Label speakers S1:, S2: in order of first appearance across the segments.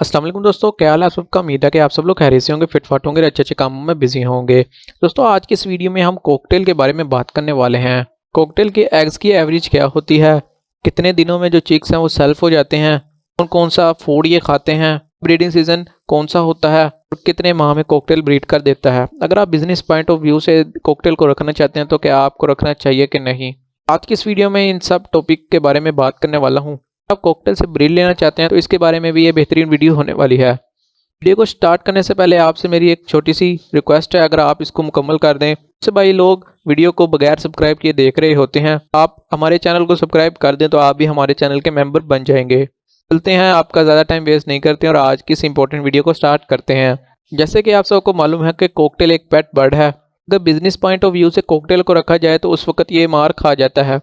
S1: अस्सलाम वालेकुम दोस्तों, क्या हाल है आप सबका। उम्मीद है कि आप सब लोग खैरियत से होंगे, फिट फाट होंगे, अच्छे अच्छे कामों में बिजी होंगे। दोस्तों आज की इस वीडियो में हम कॉकटेल के बारे में बात करने वाले हैं। कॉकटेल के एग्स की एवरेज क्या होती है, कितने दिनों में जो चिक्स हैं वो सेल्फ हो जाते हैं, कौन कौन सा फूड ये खाते हैं, ब्रीडिंग सीजन कौन सा होता है और कितने माह में कॉकटेल ब्रीड कर देता है। अगर आप बिजनेस पॉइंट ऑफ व्यू से कॉकटेल को रखना चाहते हैं तो क्या आपको रखना चाहिए कि नहीं। आज की इस वीडियो में इन सब टॉपिक के बारे में बात करने वाला हूँ। आप कॉकटेल से ब्रीड लेना चाहते हैं तो इसके बारे में भी ये बेहतरीन वीडियो होने वाली है। वीडियो को स्टार्ट करने से पहले आपसे मेरी एक छोटी सी रिक्वेस्ट है, अगर आप इसको मुकम्मल कर दें। सबसे भाई लोग वीडियो को बगैर सब्सक्राइब किए देख रहे होते हैं, आप हमारे चैनल को सब्सक्राइब कर दें तो आप भी हमारे चैनल के मेंबर बन जाएंगे। चलते हैं, आपका ज़्यादा टाइम वेस्ट नहीं करते और आज की इस इंपॉर्टेंट वीडियो को स्टार्ट करते हैं। जैसे कि आप सबको मालूम है कि कॉकटेल एक पेट बर्ड है। अगर बिजनेस पॉइंट ऑफ व्यू से कॉकटेल को रखा जाए तो उस वक्त ये मार खा जाता है।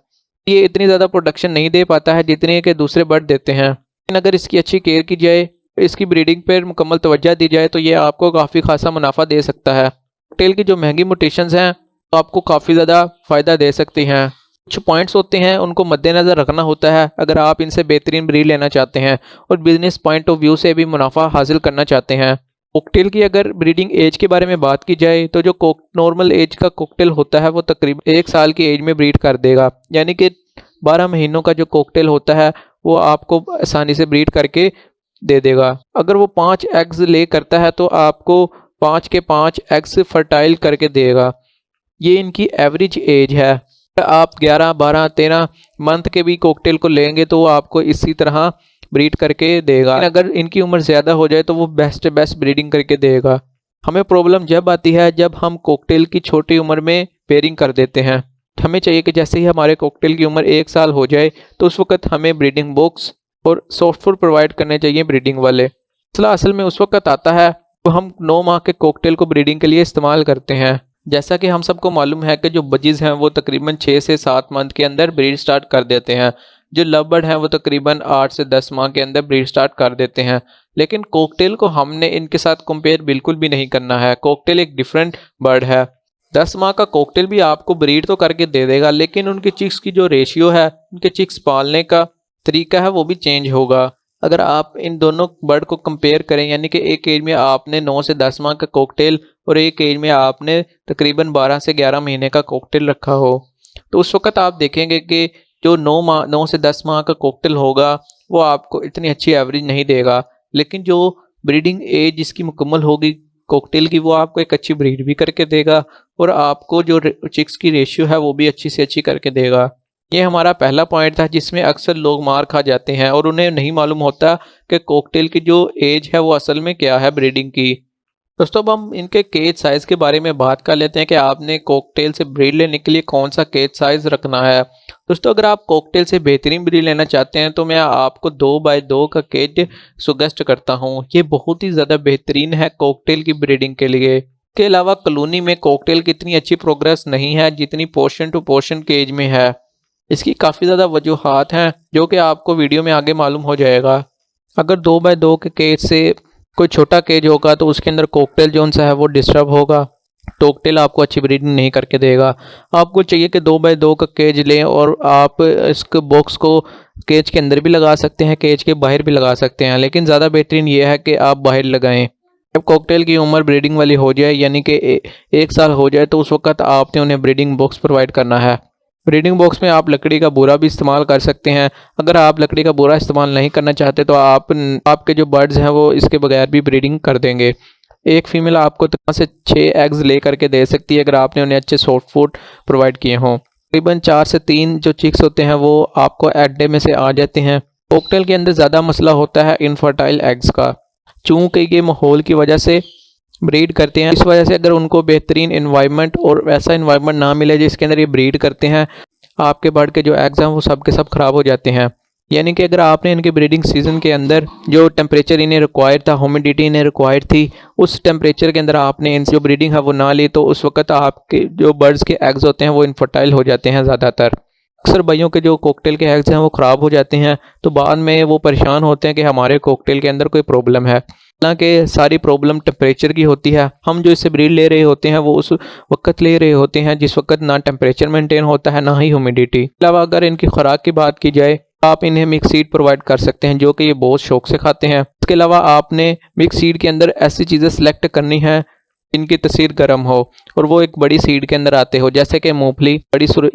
S1: ये इतनी ज़्यादा प्रोडक्शन नहीं दे पाता है जितनी कि दूसरे बर्ड देते हैं, लेकिन अगर इसकी अच्छी केयर की जाए, इसकी ब्रीडिंग पर मुकम्मल तवज्जो दी जाए तो ये आपको काफ़ी खासा मुनाफा दे सकता है। कॉकटेल की जो महंगी म्यूटेशंस हैं तो आपको काफ़ी ज़्यादा फ़ायदा दे सकती हैं। कुछ पॉइंट्स होते हैं उनको मद्देनज़र रखना होता है अगर आप इनसे बेहतरीन ब्रीड लेना चाहते हैं और बिजनेस पॉइंट ऑफ व्यू से भी मुनाफा हासिल करना चाहते हैं। कॉकटेल की अगर ब्रीडिंग एज के बारे में बात की जाए तो जो नॉर्मल एज का कॉकटेल होता है वो तकरीबन 1 साल की एज में ब्रीड कर देगा, यानी कि 12 महीनों का जो कॉकटेल होता है वो आपको आसानी से ब्रीड करके दे देगा। अगर वो 5 एग्स ले करता है तो आपको 5 के 5 एग्स फर्टाइल करके देगा। ये इनकी एवरेज एज है। आप 11, 12, 13 मंथ के भी कॉकटेल को लेंगे तो वो आपको इसी तरह ब्रीड करके देगा। अगर इनकी उम्र ज़्यादा हो जाए तो वो बेस्ट ब्रीडिंग करके देगा। हमें प्रॉब्लम जब आती है जब हम कॉकटेल की छोटी उम्र में पेयरिंग कर देते हैं। हमें चाहिए कि जैसे ही हमारे कॉकटेल की उम्र 1 साल हो जाए तो उस वक्त हमें ब्रीडिंग बॉक्स और सॉफ्ट फूड प्रोवाइड करने चाहिए ब्रीडिंग वाले। मसला असल में उस वक्त आता है तो हम 9 माह के कॉकटेल को ब्रीडिंग के लिए इस्तेमाल करते हैं। जैसा कि हम सबको मालूम है कि जो बजीज़ हैं वो तकरीबन 6 से 7 मंथ के अंदर ब्रीड स्टार्ट कर देते हैं। जो लव बर्ड हैं वो तकरीबन 8 से 10 माह के अंदर ब्रीड स्टार्ट कर देते हैं। लेकिन कॉकटेल को हमने इनके साथ कंपेयर बिल्कुल भी नहीं करना है। कॉकटेल एक डिफरेंट बर्ड है। 10 माह का कॉकटेल भी आपको ब्रीड तो करके दे देगा, लेकिन उनके चिक्स की जो रेशियो है, उनके चिक्स पालने का तरीका है वो भी चेंज होगा। अगर आप इन दोनों बर्ड को कंपेयर करें, यानी कि एक एज में आपने 9 से 10 माह का कॉकटेल और एक एज में आपने तकरीबन 12 से 11 महीने का कॉकटेल रखा हो, तो उस वक्त आप देखेंगे कि जो 9 से 10 माह का कॉकटेल होगा वो आपको इतनी अच्छी एवरेज नहीं देगा, लेकिन जो ब्रीडिंग एज जिसकी मुकम्मल होगी कॉकटेल की वो आपको एक अच्छी ब्रीड भी करके देगा और आपको जो चिक्स की रेशियो है वो भी अच्छी से अच्छी करके देगा। ये हमारा पहला पॉइंट था जिसमें अक्सर लोग मार खा जाते हैं और उन्हें नहीं मालूम होता कि कॉकटेल की जो एज है वो असल में क्या है ब्रीडिंग की। दोस्तों अब हम इनके केज साइज़ के बारे में बात कर लेते हैं कि आपने कॉकटेल से ब्रीड लेने के लिए कौन सा केज साइज़ रखना है। दोस्तों अगर आप कॉकटेल से बेहतरीन ब्रीड लेना चाहते हैं तो मैं आपको 2x2 का केज सजेस्ट करता हूं। ये बहुत ही ज़्यादा बेहतरीन है कॉकटेल की ब्रीडिंग के लिए। इसके अलावा कॉलोनी में कॉकटेल की इतनी अच्छी प्रोग्रेस नहीं है जितनी पोर्शन टू पोर्शन केज में है। इसकी काफ़ी ज़्यादा वजूहात हैं जो कि आपको वीडियो में आगे मालूम हो जाएगा। अगर 2x2 के केज से कोई छोटा केज होगा तो उसके अंदर कॉकटेल जोन सा है वो डिस्टर्ब होगा, कॉकटेल आपको अच्छी ब्रीडिंग नहीं करके देगा। आपको चाहिए कि 2x2 का केज लें और आप इस बॉक्स को केज के अंदर भी लगा सकते हैं, केज के बाहर भी लगा सकते हैं, लेकिन ज़्यादा बेहतरीन ये है कि आप बाहर लगाएं। जब कॉकटेल की उम्र ब्रीडिंग वाली हो जाए, यानी कि 1 साल हो जाए, तो उस वक्त आपने उन्हें ब्रीडिंग बॉक्स प्रोवाइड करना है। ब्रीडिंग बॉक्स में आप लकड़ी का बोरा भी इस्तेमाल कर सकते हैं। अगर आप लकड़ी का बोरा इस्तेमाल नहीं करना चाहते तो आपके जो बर्ड्स हैं वो इसके बगैर भी ब्रीडिंग कर देंगे। एक फीमेल आपको तकरीबन से 6 एग्स ले करके दे सकती है अगर आपने उन्हें अच्छे सॉफ्ट फूड प्रोवाइड किए हों। तकरीबन 4 से 3 जो चिक्स होते हैं वो आपको एडे में से आ जाते हैं। कॉकटेल के अंदर ज़्यादा मसला होता है इनफर्टाइल एग्स का, चूँकि ये माहौल की वजह से ब्रीड करते हैं। इस वजह से अगर उनको बेहतरीन इन्वायरमेंट और वैसा इन्वायरमेंट ना मिले जिसके अंदर ये ब्रीड करते हैं, आपके बर्ड के जो एग्स हैं वो सब के सब ख़राब हो जाते हैं। यानी कि अगर आपने इनके ब्रीडिंग सीज़न के अंदर जो टेम्परेचर इन्हें रिक्वायर्ड था, ह्यूमिडिटी इन्हें रिक्वायर्ड थी, उस टेम्परेचर के अंदर आपने इनसे जो ब्रीडिंग है वो ना ली तो उस वक्त आपके जो बर्ड्स के एग्स होते हैं वो इनफर्टाइल हो जाते हैं। ज़्यादातर अक्सर भाइयों के जो कॉकटेल के एग्स हैं वो ख़राब हो जाते हैं, तो बाद में वो परेशान होते हैं कि हमारे कॉकटेल के अंदर कोई प्रॉब्लम है। हालांकि सारी प्रॉब्लम टेम्परेचर की होती है। हम जो इससे ब्रीड ले रहे होते हैं वो उस वक्त ले रहे होते हैं जिस वक्त ना टेम्परेचर मेंटेन होता है ना ही ह्यूमिडिटी। अलावा अगर इनकी खुराक की बात की जाए आप इन्हें मिक्स सीड प्रोवाइड कर सकते हैं, जो कि ये बहुत शौक से खाते हैं। इसके अलावा आपने मिक्स सीड के अंदर ऐसी चीज़ें सेलेक्ट करनी है जिनकी तसीर गर्म हो और वो एक बड़ी सीड के अंदर आते हो, जैसे कि मूंगफली,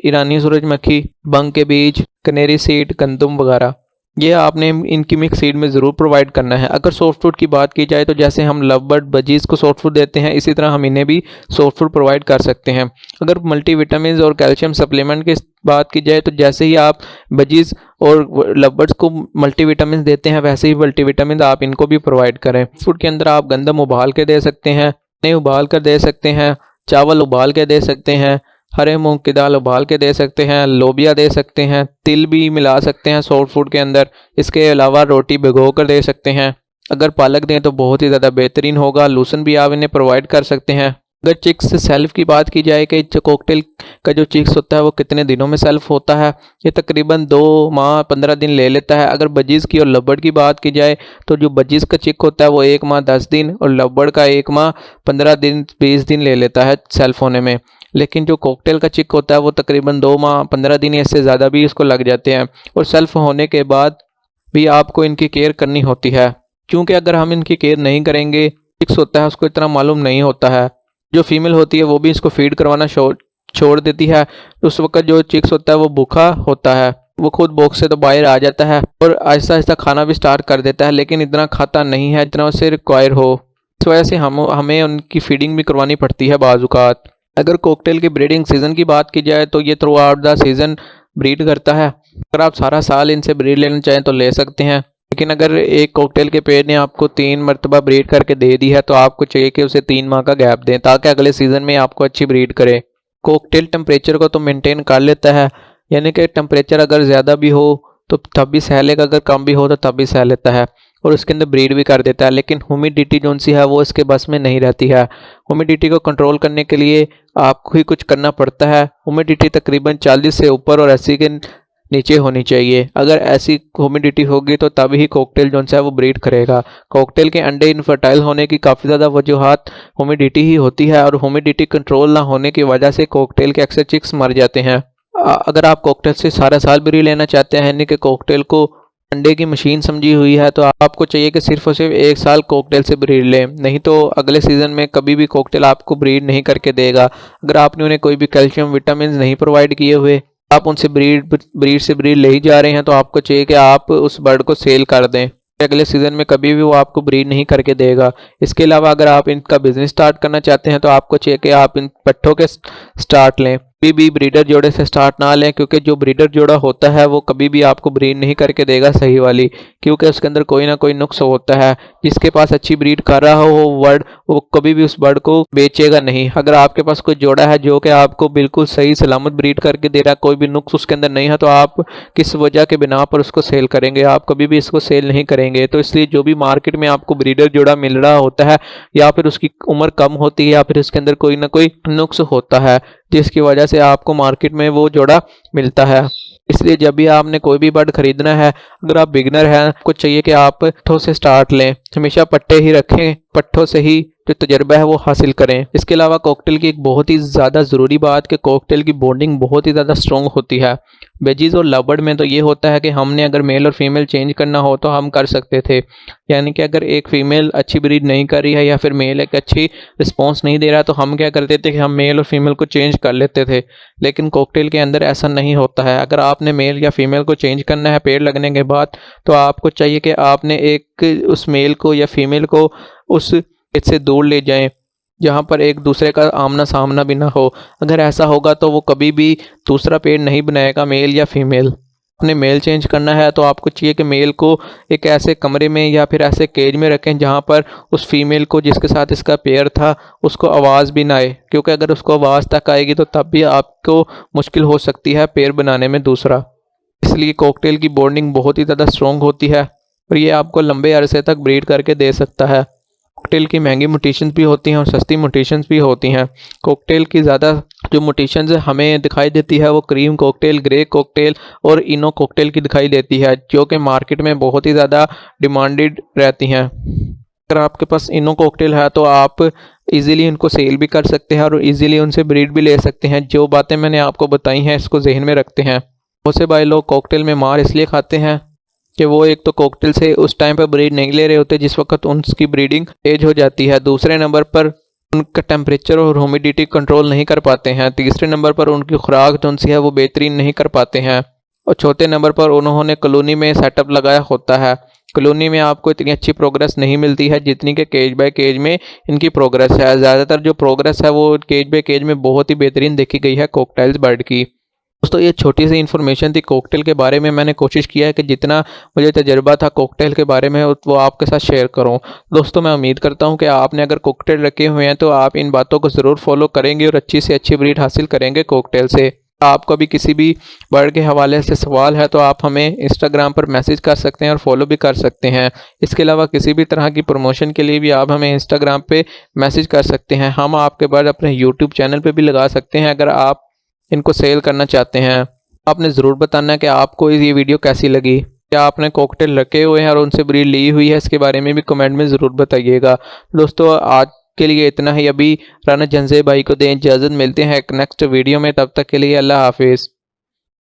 S1: ईरानी सूरजमुखी, बंग के बीज, कनेरी सीड, गंदम वगैरह। ये आपने इनकी मिक्स सीड में ज़रूर प्रोवाइड करना है। अगर सॉफ्ट फूड की बात की जाए तो जैसे हम लव बर्ड बजीज़ को सॉफ्ट फूड देते हैं, इसी तरह हम इन्हें भी सॉफ्ट फूड प्रोवाइड कर सकते हैं। अगर मल्टीविटामिन और कैल्शियम सप्लीमेंट की बात की जाए तो जैसे ही आप बजीज़ और लव बर्ड्स को मल्टीविटामिन देते हैं, वैसे ही मल्टीविटामिन आप इनको भी प्रोवाइड करें। फूड के अंदर आप गंदम उबाल के दे सकते हैं, चने उबाल कर दे सकते हैं, चावल उबाल के दे सकते हैं, हरे मूंग की दाल उबाल के दे सकते हैं, लोबिया दे सकते हैं, तिल भी मिला सकते हैं सॉफ्ट फूड के अंदर। इसके अलावा रोटी भिगो कर दे सकते हैं। अगर पालक दें तो बहुत ही ज़्यादा बेहतरीन होगा। लूसन भी आप इन्हें प्रोवाइड कर सकते हैं। अगर चिक्स सेल्फ की बात की जाए कि जो कॉकटेल का जो चिक्स होता है वो कितने दिनों में सेल्फ होता है, ये तकरीबन 2 माह 15 दिन ले लेता है। अगर बजीज़ की और लवबर्ड की बात की जाए तो जो बजीज़ का चिक होता है वो 1 माह 10 दिन और लवबर्ड का 1 माह 15 दिन 20 दिन ले लेता है सेल्फ होने में। लेकिन जो कॉकटेल का चिक होता है वो तकरीबन 2 माह 15 दिन या इससे ज़्यादा भी इसको लग जाते हैं। और सेल्फ होने के बाद भी आपको इनकी केयर करनी होती है, क्योंकि अगर हम इनकी केयर नहीं करेंगे, चिक्स होता है उसको इतना मालूम नहीं होता है। जो फीमेल होती है वो भी इसको फीड करवाना छोड़ देती है। उस वक्त जो चिक्स होता है वो भूखा होता है, वो खुद बॉक्स से तो बाहर आ जाता है और आहिस्ता आहिस्ता खाना भी स्टार्ट कर देता है, लेकिन इतना खाता नहीं है जितना उससे रिक्वायर हो। इस वजह से हमें उनकी फीडिंग भी करवानी पड़ती है बाज़ औक़ात। अगर कॉकटेल की ब्रीडिंग सीज़न की बात की जाए तो ये through out the season breed करता है। अगर आप सारा साल इनसे ब्रीड लेना चाहें तो ले सकते हैं, लेकिन अगर एक कॉकटेल के पेड़ ने आपको 3 मरतबा ब्रीड करके दे दी है तो आपको चाहिए कि उसे 3 माह का गैप दें, ताकि अगले सीज़न में आपको अच्छी ब्रीड करे। कॉकटेल टेम्परेचर को तो मेंटेन कर लेता है, यानी कि टेम्परेचर अगर ज़्यादा भी हो तो तब भी सह लेगा, अगर कम भी हो तो तब भी सह लेता है और उसके अंदर ब्रीड भी कर देता है। लेकिन ह्यूमिडिटी जो सी है वो इसके बस में नहीं रहती है। ह्यूमिडिटी को कंट्रोल करने के लिए आपको ही कुछ करना पड़ता है। ह्यूमिडिटी तकरीबन 40 से ऊपर और 80 के नीचे होनी चाहिए। अगर ऐसी ह्यूमिडिटी होगी तो तभी कॉकटेल जो है वो ब्रीड करेगा। कॉकटेल के अंडे इनफर्टाइल होने की काफ़ी ज़्यादा वजूहात ह्यूमिडिटी ही होती है और ह्यूमिडिटी कंट्रोल ना होने की वजह से कॉकटेल के अक्सर चिक्स मर जाते हैं। अगर आप कॉकटेल से सारा साल ब्रीड लेना चाहते हैं, यानी कि कॉकटेल को अंडे की मशीन समझी हुई है, तो आपको चाहिए कि सिर्फ और सिर्फ 1 साल कॉकटेल से ब्रीड लें, नहीं तो अगले सीज़न में कभी भी कॉकटेल आपको ब्रीड नहीं करके देगा। अगर आपने उन्हें कोई भी कैल्शियम विटामिन नहीं प्रोवाइड किए हुए, आप उनसे ब्रीड से ब्रीड ले ही जा रहे हैं, तो आपको चाहिए कि आप उस बर्ड को सेल कर दें। अगले सीज़न में कभी भी वो आपको ब्रीड नहीं करके देगा। इसके अलावा अगर आप इनका बिजनेस स्टार्ट करना चाहते हैं तो आपको चाहिए कि आप इन पट्ठों के स्टार्ट लें, कभी भी ब्रीडर जोड़े से स्टार्ट ना लें, क्योंकि जो ब्रीडर जोड़ा होता है वो कभी भी आपको ब्रीड नहीं करके देगा सही वाली, क्योंकि उसके अंदर कोई ना कोई नुक्स होता है। जिसके पास अच्छी ब्रीड कर रहा हो वो बर्ड, वो कभी भी उस बर्ड को बेचेगा नहीं। अगर आपके पास कोई जोड़ा है जो कि आपको बिल्कुल सही सलामत ब्रीड करके दे रहा है, कोई भी नुक्स उसके अंदर नहीं है, तो आप किस वजह के बिना पर उसको सेल करेंगे? आप कभी भी इसको सेल नहीं करेंगे। तो इसलिए जो भी मार्केट में आपको ब्रीडर जोड़ा मिल रहा होता है, या फिर उसकी उम्र कम होती है या फिर उसके अंदर कोई ना कोई नुक्स होता है, जिसकी वजह से आपको मार्केट में वो जोड़ा मिलता है। इसलिए जब भी आपने कोई भी बर्ड खरीदना है, अगर आप बिगनर हैं, आपको चाहिए कि आप पट्ठों से स्टार्ट लें। हमेशा पट्टे ही रखें, पट्ठों से ही जो तजर्बा है वो हासिल करें। इसके अलावा कॉकटेल की एक बहुत ही ज़्यादा ज़रूरी बात कि कॉकटेल की बॉन्डिंग बहुत ही ज़्यादा स्ट्रॉन्ग होती है। वेजीज और लवबर्ड में तो ये होता है कि हमने अगर मेल और फीमेल चेंज करना हो तो हम कर सकते थे, यानी कि अगर एक फ़ीमेल अच्छी ब्रीड नहीं कर रही है या फिर मेल एक अच्छी रिस्पॉन्स नहीं दे रहा तो हम क्या करते थे कि हम मेल और फीमेल को चेंज कर लेते थे। लेकिन कॉकटेल के अंदर ऐसा नहीं होता है। अगर आपने मेल या फीमेल को चेंज करना है पेड़ लगने के बाद, तो आपको चाहिए कि आपने एक उस मेल को या फीमेल को उस पेड़ से दूर ले जाएं, जहाँ पर एक दूसरे का आमना सामना भी ना हो। अगर ऐसा होगा तो वो कभी भी दूसरा पेड़ नहीं बनाएगा, मेल या फीमेल। अपने मेल चेंज करना है तो आपको चाहिए कि मेल को एक ऐसे कमरे में या फिर ऐसे केज में रखें जहाँ पर उस फीमेल को जिसके साथ इसका पेयर था उसको आवाज़ भी ना आए, क्योंकि अगर उसको आवाज़ तक आएगी तो तब भी आपको मुश्किल हो सकती है पेयर बनाने में दूसरा। इसलिए कॉकटेल की बॉन्डिंग बहुत ही ज़्यादा स्ट्रॉन्ग होती है और ये आपको लंबे अरसे तक ब्रीड करके दे सकता है। कॉकटेल की महंगी म्यूटेशंस भी होती हैं और सस्ती म्यूटेशंस भी होती हैं। कॉकटेल की ज़्यादा जो म्यूटेशंस हमें दिखाई देती है वो क्रीम कॉकटेल, ग्रे कॉकटेल और इनो कॉकटेल की दिखाई देती है, जो कि मार्केट में बहुत ही ज़्यादा डिमांडेड रहती हैं। अगर आपके पास इनो कॉकटेल है तो आप इजीली उनको सेल भी कर सकते हैं और इजीली उनसे ब्रीड भी ले सकते हैं। जो बातें मैंने आपको बताई हैं इसको जहन में रखते हैं बहुत से भाई लोग कॉकटेल में मार इसलिए खाते हैं कि वो एक तो कॉकटेल से उस टाइम पर ब्रीड नहीं ले रहे होते जिस वक्त उनकी ब्रीडिंग एज हो जाती है। दूसरे नंबर पर उनका टेम्परेचर और ह्यूमिडिटी कंट्रोल नहीं कर पाते हैं। तीसरे नंबर पर उनकी खुराक जो उनसी है वो बेहतरीन नहीं कर पाते हैं। और चौथे नंबर पर उन्होंने कॉलोनी में सेटअप लगाया होता है। कॉलोनी में आपको इतनी अच्छी प्रोग्रेस नहीं मिलती है जितनी कि केज बाय केज में इनकी प्रोग्रेस है। ज़्यादातर जो प्रोग्रेस है वो केज बाय केज में बहुत ही बेहतरीन देखी गई है कॉकटेल्स बर्ड की। दोस्तों ये छोटी सी इन्फॉर्मेशन थी कॉकटेल के बारे में। मैंने कोशिश किया है कि जितना मुझे तजर्बा था कॉकटेल के बारे में वो आपके साथ शेयर करूं। दोस्तों मैं उम्मीद करता हूं कि आपने अगर कॉकटेल रखे हुए हैं तो आप इन बातों को ज़रूर फॉलो करेंगे और अच्छी से अच्छी ब्रीड हासिल करेंगे कॉकटेल से। आपका भी किसी भी बर्ड के हवाले से सवाल है तो आप हमें इंस्टाग्राम पर मैसेज कर सकते हैं और फॉलो भी कर सकते हैं। इसके अलावा किसी भी तरह की प्रमोशन के लिए भी आप हमें इंस्टाग्राम पे मैसेज कर सकते हैं। हम आपके बर्ड अपने यूट्यूब चैनल पे भी लगा सकते हैं अगर आप इनको सेल करना चाहते हैं। आपने ज़रूर बताना है कि आपको ये वीडियो कैसी लगी। क्या आपने कॉकटेल रखे हुए हैं और उनसे ब्रीड ली हुई है, इसके बारे में भी कमेंट में ज़रूर बताइएगा। दोस्तों आज के लिए इतना ही। अभी राना जंजे भाई को दें इजाज़त, मिलते हैं एक नेक्स्ट वीडियो में। तब तक के लिए अल्लाह हाफिज़।